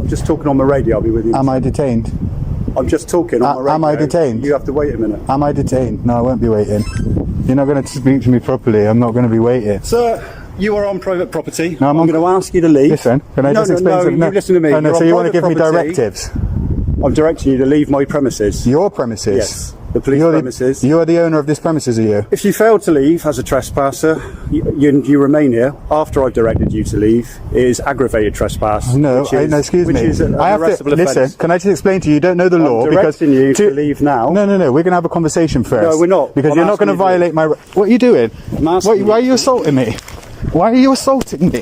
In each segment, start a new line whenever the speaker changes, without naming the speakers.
I'm just talking on the radio. I'll be with you.
Am I detained?
I'm just talking on the radio.
Am I detained?
You have to wait a minute.
Am I detained? No, I won't be waiting. You're not going to speak to me properly. I'm not going to be waiting.
Sir, you are on private property.
No,
I'm going to ask you to leave.
Listen, can I just explain something?
No, you listen to me.
Oh, no, so you want to give me directives?
I'm directing you to leave my premises.
Your premises?
Yes, the police premises.
You are the owner of this premises, are you?
If you fail to leave as a trespasser, you remain here after I've directed you to leave. It is aggravated trespass.
No, excuse me.
I have to
listen. Can I just explain to you? You don't know the law.
I'm directing you to leave now.
No. We're going to have a conversation first.
No, we're not.
Because you're not going to violate my. What are you doing? Why are you assaulting me? Why are you assaulting me?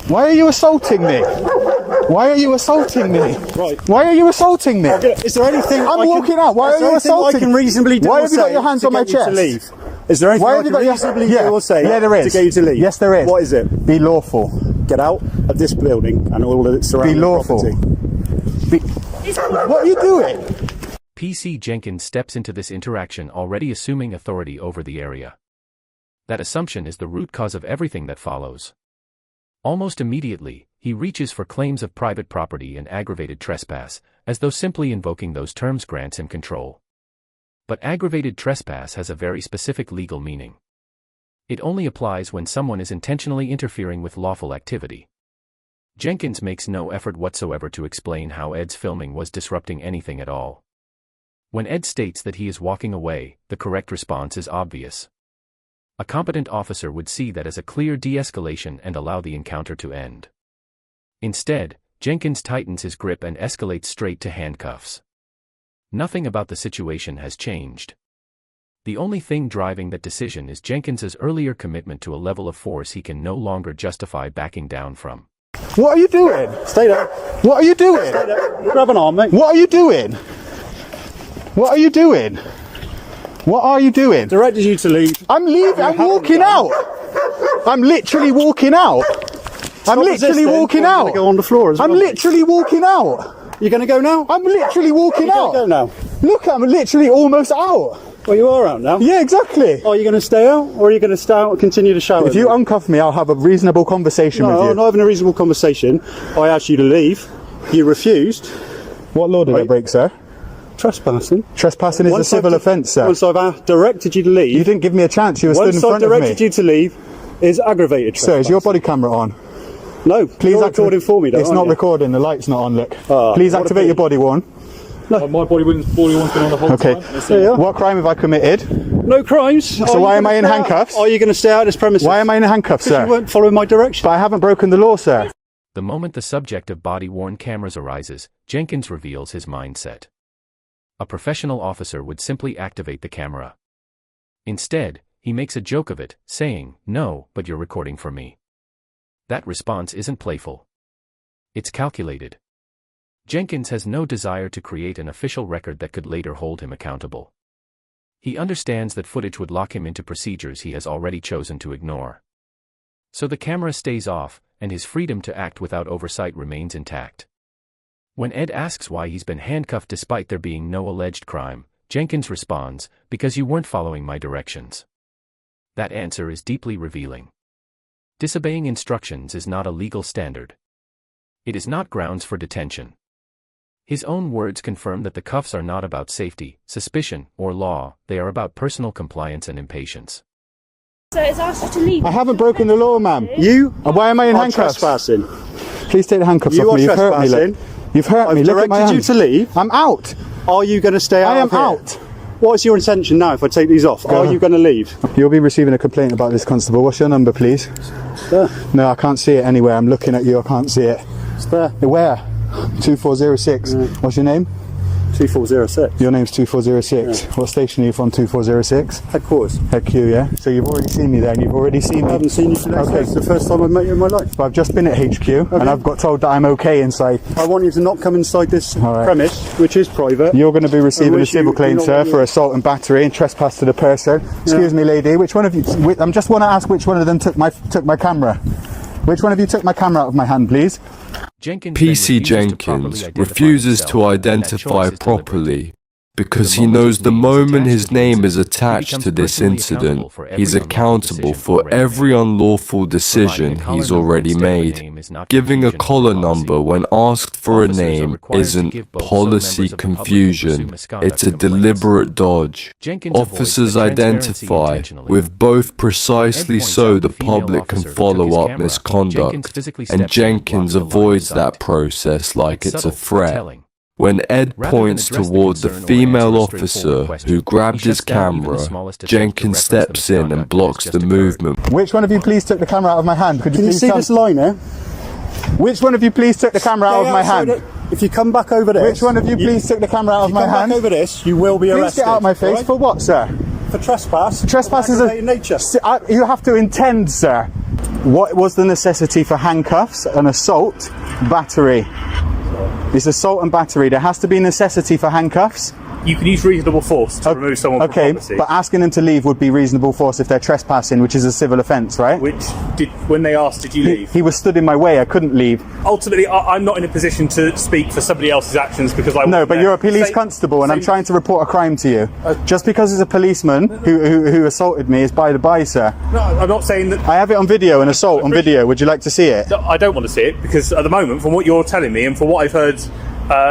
Why are you assaulting me? Why are you assaulting me?
Right.
Why are you assaulting me?
Is there anything
I'm walking out. Why are you assaulting?
I can reasonably do.
Why have you got your hands on my chest?
Is there anything
Why
I
have you
can
got
reasonably do or say
there is.
to get you to leave?
Yes, there is.
What is it?
Be lawful.
Get out of this building and all of its surrounding property.
What are you doing?
PC Jenkins steps into this interaction already assuming authority over the area. That assumption is the root cause of everything that follows. Almost immediately, he reaches for claims of private property and aggravated trespass, as though simply invoking those terms grants him control. But aggravated trespass has a very specific legal meaning. It only applies when someone is intentionally interfering with lawful activity. Jenkins makes no effort whatsoever to explain how Ed's filming was disrupting anything at all. When Ed states that he is walking away, the correct response is obvious. A competent officer would see that as a clear de-escalation and allow the encounter to end. Instead, Jenkins tightens his grip and escalates straight to handcuffs. Nothing about the situation has changed. The only thing driving that decision is Jenkins's earlier commitment to a level of force he can no longer justify backing down from.
What are you doing?
Stay there.
What are you doing?
Stay there. Grab an arm, mate.
What are you doing? What are you doing? What are you doing?
Directed you to leave.
I'm leaving. I'm walking out. I'm literally walking out. I'm literally walking out.
I'm going to go on the floor as well.
I'm literally walking out.
You're going to go now?
I'm literally walking out.
You're going to go now?
Look, I'm literally almost out.
Well, you are out now.
Yeah, exactly.
Are you going to stay out, or are you going to stay out and continue to shower?
If you uncuff me, I'll have a reasonable conversation with you.
No, I'm not having a reasonable conversation. I asked you to leave. You refused.
What law did I break, sir?
Trespassing.
Trespassing is a civil offence, sir.
Once I've directed you to leave...
You didn't give me a chance. You were stood in front of me.
Once I've directed you to leave, is aggravated trespass.
Sir, is your body camera on?
No, please you're recording for me, though.
It's not recording. The light's not on, look. Please activate your body worn.
No.
My body-worn's been on the whole time.
Okay.
What crime have I committed?
No crimes.
So why am I in handcuffs?
Are you going to stay out of this premises?
Why am I in handcuffs, sir?
Because you weren't following my direction.
But I haven't broken the law, sir.
The moment the subject of body-worn cameras arises, Jenkins reveals his mindset. A professional officer would simply activate the camera. Instead, he makes a joke of it, saying, "No, but you're recording for me." That response isn't playful. It's calculated. Jenkins has no desire to create an official record that could later hold him accountable. He understands that footage would lock him into procedures he has already chosen to ignore. So the camera stays off, and his freedom to act without oversight remains intact. When Ed asks why he's been handcuffed despite there being no alleged crime, Jenkins responds, "Because you weren't following my directions." That answer is deeply revealing. Disobeying instructions is not a legal standard. It is not grounds for detention. His own words confirm that the cuffs are not about safety, suspicion, or law, they are about personal compliance and impatience.
So it's asked you to leave.
I haven't broken the law, ma'am.
You
why am I in handcuffs?
Trespassing.
Please take the handcuffs
You
off me.
are
You've hurt me.
trespassing.
Look. You've hurt me.
I've
Look at my
directed you
hands.
to leave.
I'm out.
Are you going to stay out?
I am
of here?
out.
What is your intention now if I take these off? Are you going to leave?
You'll be receiving a complaint about this, constable. What's your number, please?
There.
No, I can't see it anywhere. I'm looking at you. I can't see it.
It's there.
Where? 2406. What's your name?
2406.
Your name's 2406.
Yeah.
What station are you from? 2406?
Headquarters.
Head Q, yeah? So you've already seen me there, and you've already seen me.
I haven't seen you today. Okay. It's the first time I've met you in my life.
But I've just been at HQ, and I've got told that I'm okay inside.
I want you to not come inside this premise, which is private.
You're going to be receiving a civil claim, sir, for assault and battery and trespass to the person. Excuse me, lady. Which one of you? I just want to ask which one of them took my camera. Which one of you took my camera out of my hand, please?
Jenkins
PC Jenkins refuses to identify properly. because he knows the moment his name is attached to this incident, he's accountable for every unlawful decision he's already made. Giving a collar number when asked for a name isn't policy confusion, it's a deliberate dodge. Officers identify, with both precisely so the public can follow up misconduct, and Jenkins avoids that process like it's a threat. When Ed points toward the female officer who grabbed his camera, Jenkins steps in and blocks the movement.
Which one of you please took the camera out of my hand? Could you
Can you
please
see this line here?
Which one of you please took the camera out of my hand?
If you come back over this...
Which one of you please took the camera out of my hand?
If you come back over this, you will be arrested.
Please get out of my face.
Right?
For what, sir?
For trespass.
Trespass is a...
nature.
You have to intend, sir. What was the necessity for handcuffs? An assault, battery. It's assault and battery. There has to be necessity for handcuffs.
You can use reasonable force to remove someone from property.
But asking them to leave would be reasonable force if they're trespassing, which is a civil offence, right?
When they asked, did you leave?
He was stood in my way. I couldn't leave.
Ultimately, I'm not in a position to speak for somebody else's actions because I...
No, but you're a police constable and I'm trying to report a crime to you. Just because it's a policeman who assaulted me is by the by, sir.
No, I'm not saying that...
I have it on video, an assault on video. Would you like to see it?
No, I don't want to see it because at the moment, from what you're telling me and from what I've heard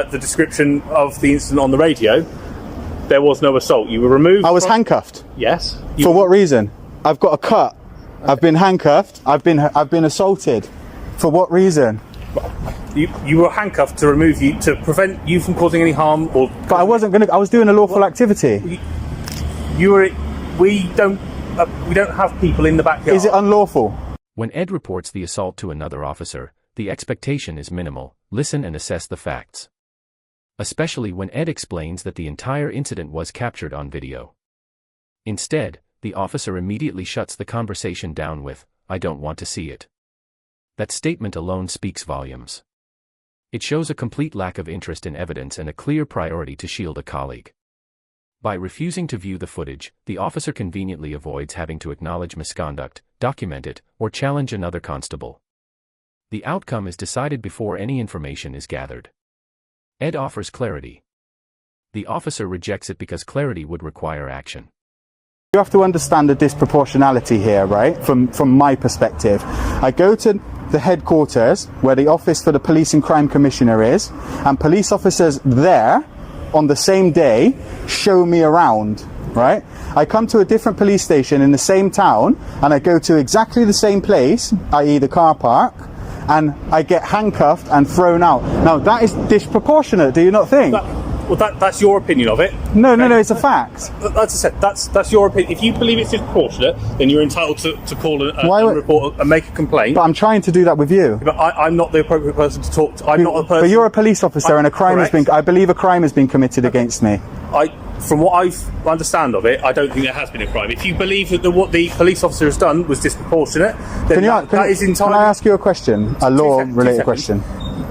the description of the incident on the radio, there was no assault. You were removed.
I was handcuffed.
Yes.
For what reason? I've got a cut. Okay. I've been handcuffed. I've been assaulted. For what reason?
You were handcuffed to remove you, to prevent you from causing any harm, or.
But I wasn't going to. I was doing a lawful activity.
You were. We don't have people in the backyard.
Is it unlawful?
When Ed reports the assault to another officer, the expectation is minimal. Listen and assess the facts. Especially when Ed explains that the entire incident was captured on video. Instead, the officer immediately shuts the conversation down with, "I don't want to see it." That statement alone speaks volumes. It shows a complete lack of interest in evidence and a clear priority to shield a colleague. By refusing to view the footage, the officer conveniently avoids having to acknowledge misconduct, document it, or challenge another constable. The outcome is decided before any information is gathered. Ed offers clarity. The officer rejects it because clarity would require action.
You have to understand the disproportionality here, right? From my perspective. I go to the headquarters where the office for the police and crime commissioner is, and police officers there on the same day show me around, right? I come to a different police station in the same town and I go to exactly the same place, i.e. the car park, and I get handcuffed and thrown out. Now that is disproportionate, do you not think?
That's your opinion of it.
No, it's a fact.
As I said, that's your opinion. If you believe it's disproportionate, then you're entitled to call a report and make a complaint.
But I'm trying to do that with you.
But I'm not the appropriate person to talk to. I'm not the person.
But you're a police officer and a crime has been. I believe a crime has been committed against me.
From what I understand of it, I don't think there has been a crime. If you believe that what the police officer has done was disproportionate, then that is entirely...
Can I ask you a question? A law-related question.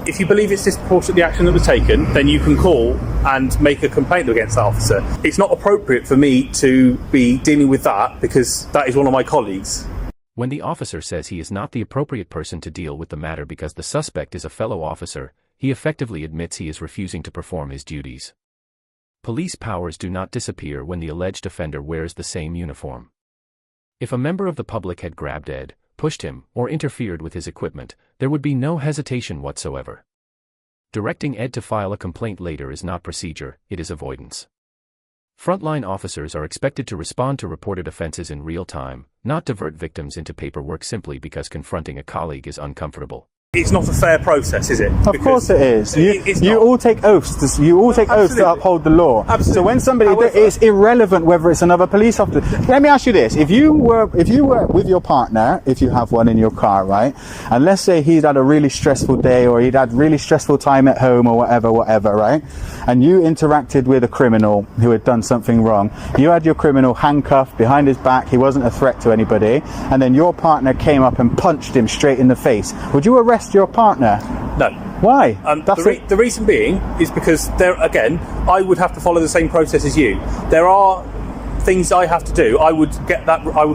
If you believe it's disproportionate, the action that was taken, then you can call and make a complaint against that officer. It's not appropriate for me to be dealing with that because that is one of my colleagues.
When the officer says he is not the appropriate person to deal with the matter because the suspect is a fellow officer, he effectively admits he is refusing to perform his duties. Police powers do not disappear when the alleged offender wears the same uniform. If a member of the public had grabbed Ed, pushed him, or interfered with his equipment, there would be no hesitation whatsoever. Directing Ed to file a complaint later is not procedure, it is avoidance. Frontline officers are expected to respond to reported offenses in real time, not divert victims into paperwork simply because confronting a colleague is uncomfortable.
It's not a fair process, is it?
Of course it is. You all take oaths. You all take oaths to uphold the law.
Absolutely.
So when somebody, it's irrelevant whether it's another police officer. Let me ask you this: if you were with your partner, if you have one in your car, right, and let's say he'd had a really stressful day or he'd had really stressful time at home or whatever, right, and you interacted with a criminal who had done something wrong. You had your criminal handcuffed behind his back. He wasn't a threat to anybody, and then your partner came up and punched him straight in the face. Would you arrest your partner?
No.
Why?
The reason being is because I would have to follow the same process as you. There are things I have to do. I would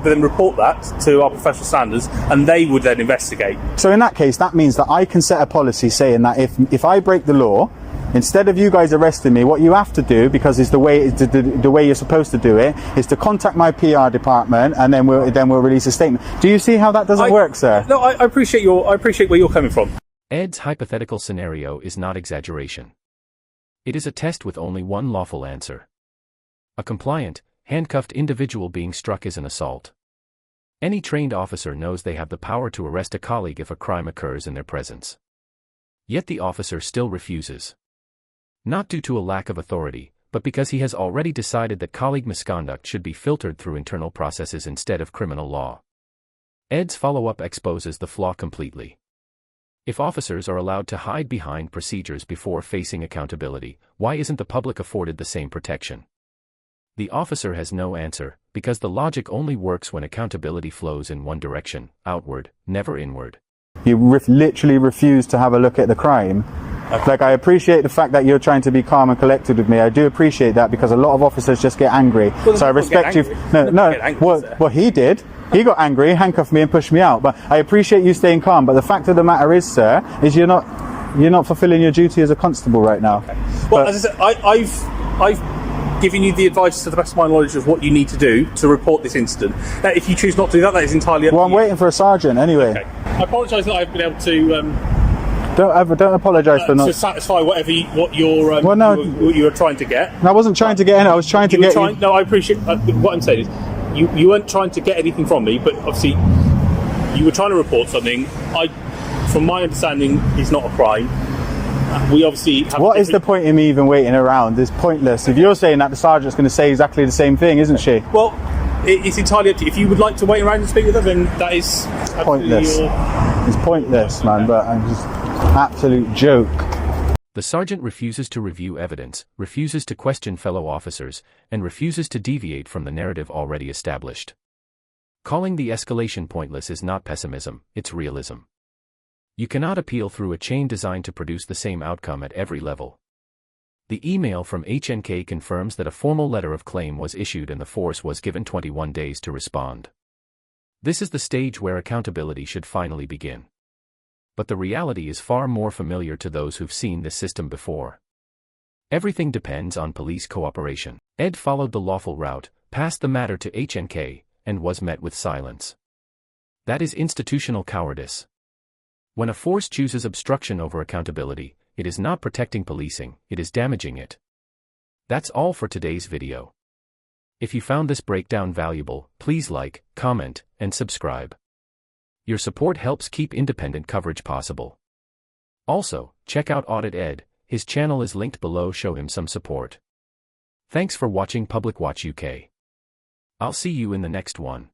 then report that to our professional standards and they would then investigate.
So in that case, that means that I can set a policy saying that if I break the law, Instead of you guys arresting me, what you have to do, because it's the way you're supposed to do it, is to contact my PR department, and then we'll release a statement. Do you see how that doesn't work, sir?
No, I appreciate where you're coming from.
Ed's hypothetical scenario is not exaggeration. It is a test with only one lawful answer. A compliant, handcuffed individual being struck is an assault. Any trained officer knows they have the power to arrest a colleague if a crime occurs in their presence. Yet the officer still refuses. Not due to a lack of authority, but because he has already decided that colleague misconduct should be filtered through internal processes instead of criminal law. Ed's follow-up exposes the flaw completely. If officers are allowed to hide behind procedures before facing accountability, why isn't the public afforded the same protection? The officer has no answer, because the logic only works when accountability flows in one direction, outward, never inward.
You literally refuse to have a look at the crime. Like, I appreciate the fact that you're trying to be calm and collected with me. I do appreciate that, because a lot of officers just get angry.
Well,
so I respect you. Well, he did. He got angry, handcuffed me and pushed me out. But I appreciate you staying calm. But the fact of the matter is, sir, is you're not fulfilling your duty as a constable right now.
Okay. Well, as I said, I've given you the advice to the best of my knowledge of what you need to do to report this incident. Now, if you choose not to do that, that is entirely up to you.
Well, I'm waiting for a sergeant anyway.
Okay. I apologise that I've been able to.
Don't apologise for not
to satisfy what you were trying to get.
I wasn't trying to get in. I was trying to get.
No, I appreciate what I'm saying is you weren't trying to get anything from me, but obviously you were trying to report something. From my understanding, it's not a crime. We obviously have.
What is the point in me even waiting around? It's pointless. If you're saying that, the sergeant's going to say exactly the same thing, isn't she?
Well, it's entirely up to you. If you would like to wait around and speak with her, then that is
pointless. It's pointless, man. But I'm just absolute joke.
The sergeant refuses to review evidence, refuses to question fellow officers, and refuses to deviate from the narrative already established. Calling the escalation pointless is not pessimism, it's realism. You cannot appeal through a chain designed to produce the same outcome at every level. The email from HNK confirms that a formal letter of claim was issued and the force was given 21 days to respond. This is the stage where accountability should finally begin. But the reality is far more familiar to those who've seen this system before. Everything depends on police cooperation. Ed followed the lawful route, passed the matter to HNK, and was met with silence. That is institutional cowardice. When a force chooses obstruction over accountability, it is not protecting policing, it is damaging it. That's all for today's video. If you found this breakdown valuable, please like, comment, and subscribe. Your support helps keep independent coverage possible. Also, check out Audit Ed, his channel is linked below. Show him some support. Thanks for watching Public Watch UK. I'll see you in the next one.